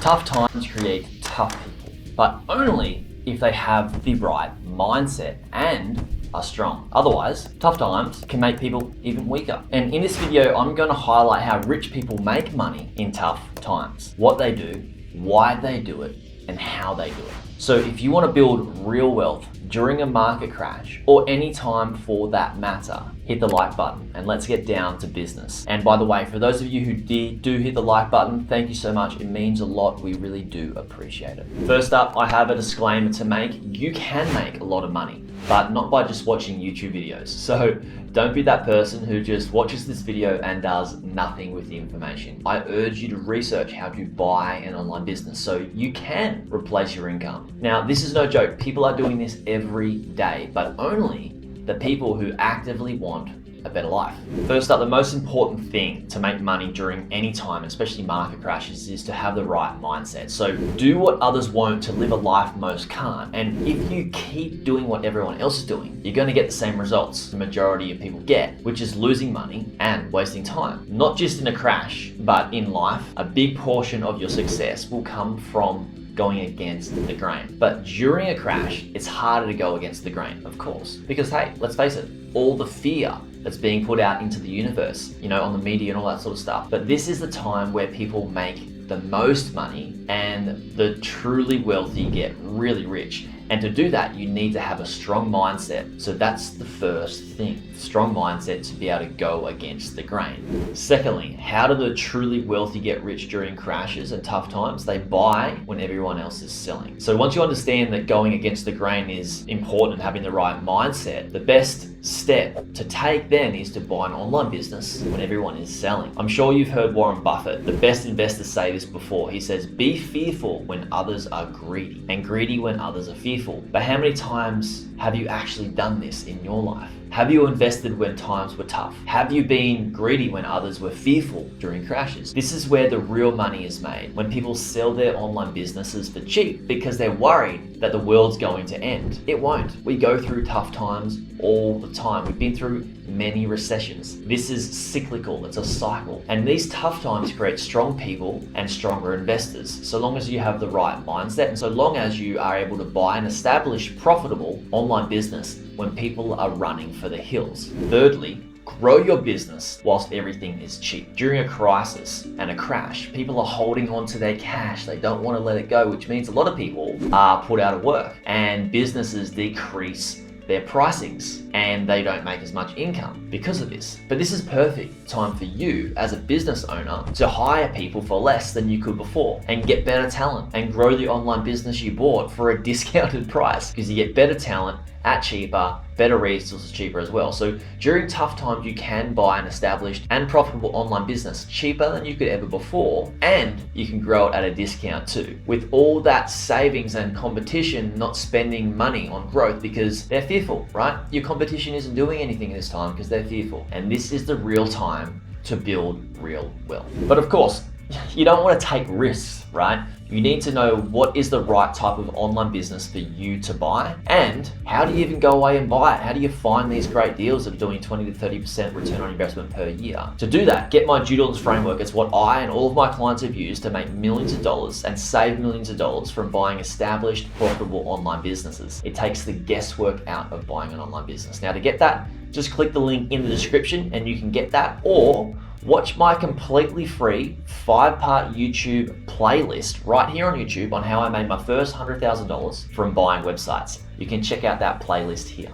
Tough times create tough people, but only if they have the right mindset and are strong. Otherwise, tough times can make people even weaker. And in this video, I'm going to highlight how rich people make money in tough times, what they do, why they do it, and how they do it. So if you want to build real wealth during a market crash or any time for that matter, hit the like button and let's get down to business. And by the way, for those of you who do hit the like button, thank you so much. It means a lot. We really do appreciate it. First up, I have a disclaimer to make. You can make a lot of money, but not by just watching YouTube videos. So don't be that person who just watches this video and does nothing with the information. I urge you to research how to buy an online business so you can replace your income. Now, this is no joke. People are doing this every day, but only the people who actively want a better life. First up, the most important thing to make money during any time, especially market crashes, is to have the right mindset. So do what others won't to live a life most can't. And if you keep doing what everyone else is doing, you're going to get the same results the majority of people get, which is losing money and wasting time. Not just in a crash, but in life, a big portion of your success will come from going against the grain. But during a crash, it's harder to go against the grain, of course, because hey, let's face it, all the fear that's being put out into the universe, on the media and all that sort of stuff. But this is the time where people make the most money and the truly wealthy get really rich. And to do that, you need to have a strong mindset. So that's the first thing, strong mindset to be able to go against the grain. Secondly, how do the truly wealthy get rich during crashes and tough times? They buy when everyone else is selling. So once you understand that going against the grain is important and having the right mindset, the best step to take then is to buy an online business when everyone is selling. I'm sure you've heard Warren Buffett, the best investors, say this before. He says, be fearful when others are greedy and greedy when others are fearful. But how many times have you actually done this in your life? Have you invested when times were tough? Have you been greedy when others were fearful during crashes? This is where the real money is made, when people sell their online businesses for cheap because they're worried that the world's going to end. It won't. We go through tough times all the time. We've been through many recessions. This is cyclical, it's a cycle. And these tough times create strong people and stronger investors, so long as you have the right mindset and so long as you are able to buy an established, profitable online business when people are running for the hills. Thirdly, grow your business whilst everything is cheap. During a crisis and a crash, people are holding on to their cash. They don't want to let it go, which means a lot of people are put out of work and businesses decrease their pricings and they don't make as much income because of this. But this is perfect time for you as a business owner to hire people for less than you could before and get better talent and grow the online business you bought for a discounted price, because you get better talent at cheaper, better resources cheaper as well. So during tough times, you can buy an established and profitable online business cheaper than you could ever before, and you can grow it at a discount too. With all that savings and competition not spending money on growth because they're fearful, right? Your competition isn't doing anything this time because they're fearful. And this is the real time to build real wealth. But of course, you don't want to take risks, right? You need to know what is the right type of online business for you to buy, and how do you even go away and buy it? How do you find these great deals that are doing 20 to 30% return on investment per year? To do that, get my due diligence framework. It's what I and all of my clients have used to make millions of dollars and save millions of dollars from buying established, profitable online businesses. It takes the guesswork out of buying an online business. Now, to get that, just click the link in the description and you can get that, or watch my completely free 5-part YouTube playlist right here on YouTube on how I made my first $100,000 from buying websites. You can check out that playlist here.